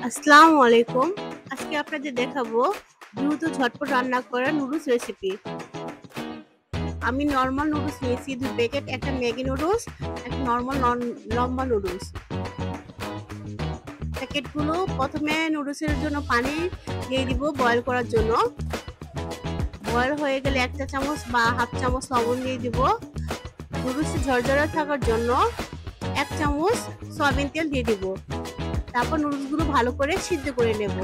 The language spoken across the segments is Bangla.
আসসালামু আলাইকুম। আজকে আপনাদের দেখাবো দ্রুত ঝটপট রান্না করা নুডলস রেসিপি। আমি নরমাল নুডলস নিয়েছি 2 প্যাকেট, একটা ম্যাগি নুডলস, একটা নরমাল লম্বা নুডলস। প্যাকেটগুলো প্রথমে নুডলসের জন্য পানি দিয়ে দিব বয়েল করার জন্য। বয়েল হয়ে গেলে 1 চা চামচ বা হাফ চামচ লবণ দিয়ে দিব। নুডলস ঝরঝরে থাকার জন্য 1 চামচ সয়াবিন তেল দিয়ে দিব। তারপর নুডলসগুলো ভালো করে সিদ্ধ করে নেব।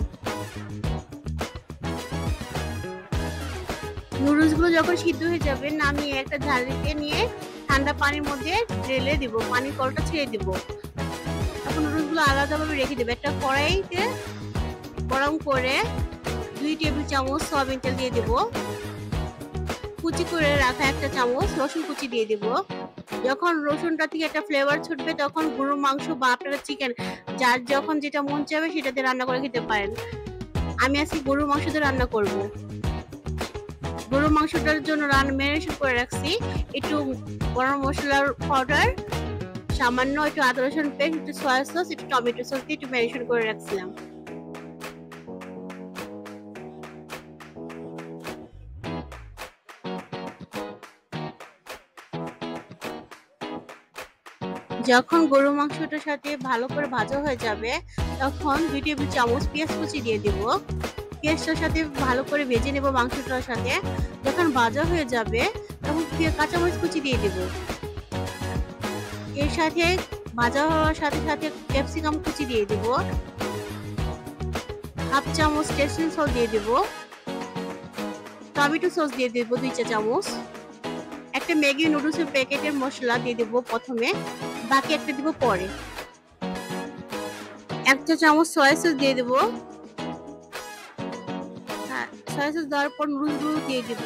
নুডলসগুলো যখন সিদ্ধ হয়ে যাবে নামিয়ে একটা ঝাড়িতে নিয়ে ঠান্ডা পানির মধ্যে ঢেলে দিব, পানির কলটা ছেড়ে দিব। তারপর নুডলসগুলো আলাদাভাবে রেখে দেবো। একটা কড়াইতে গরম করে 2 টেবিল চামচ সয়াবিন তেল দিয়ে দেব। কুচি করে রাখা 1 চামচ রসুন কুচি দিয়ে দেব। যখন রসুনটা থেকে একটা ফ্লেভার ছুটবে তখন গরুর মাংস বা আপনারা চিকেন, যার যখন যেটা মন চাইবে সেটাতে রান্না করে খেতে পারেন। আমি আজকে গরুর মাংস দিয়ে রান্না করব। গরুর মাংসটার জন্য ম্যারিনেশন করে রাখছি একটু গরম মশলার পাউডার, সামান্য একটু আদা রসুন পেস্ট, একটু সয়া সস, একটু টমেটো সস দিয়ে একটু ম্যারিনেশন করে রাখছিলাম। যখন গরুর মাংসটার সাথে ভালো করে ভাজা হয়ে যাবে তখন 2 টেবিল চামচ পেঁয়াজ কুচি দিয়ে দিব। পেঁয়াজটার সাথে ভালো করে ভেজে নেব মাংসটার সাথে। যখন ভাজা হয়ে যাবে তখন কাঁচামরিচ কুচি দিয়ে দেব। এর সাথে ভাজা হওয়ার সাথে সাথে ক্যাপসিকাম কুচি দিয়ে দেব। হাফ চামচ টেস্টিং সল্ট দিয়ে দেব। টমেটো সস দিয়ে দেব 2 চা চামচ। একটা ম্যাগি নুডলসের প্যাকেটের মশলা দিয়ে দেব প্রথমে, বাকি একটা দিব পরে। 1 চা চামচ সয়া সস দিয়ে দেব। সয়া সস দেওয়ার পর নুডলসগুলো দিয়ে দেব।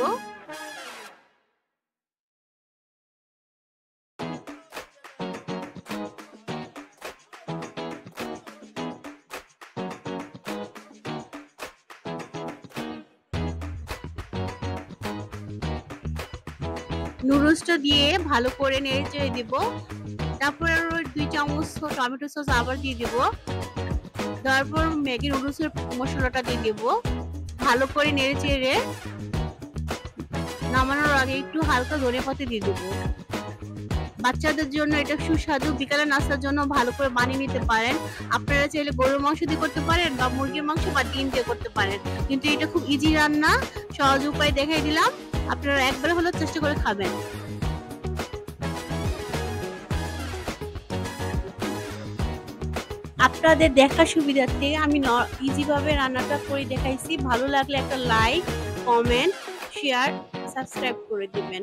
নুডলসটা দিয়ে ভালো করে নেড়ে চেড়ে দিব। তারপর আরো 2 চামচ টমেটো সস আবার দিয়ে দিব। তারপর ম্যাগি নুডলসের মশলাটা দিয়ে দেব। ভালো করে নেড়ে চেড়ে নামানোর আগে একটু হালকা ধনেপাতা দিয়ে দেব। বাচ্চাদের জন্য এটা সুস্বাদু বিকালে নাস্তার জন্য ভালো করে বানিয়ে নিতে পারেন। আপনারা চাইলে গরুর মাংস দিয়ে করতে পারেন বা মুরগির মাংস বা ডিম দিয়ে করতে পারেন, কিন্তু এটা খুব ইজি রান্না, সহজ উপায় দেখাই দিলাম। আপনারা একবার হলেও চেষ্টা করে খাবেন। আপনাদের দেখার সুবিধার্থে আমি ইজি ভাবে রান্নাটা করে দেখাইছি। ভালো লাগলে একটা লাইক, কমেন্ট, শেয়ার, সাবস্ক্রাইব করে দিবেন।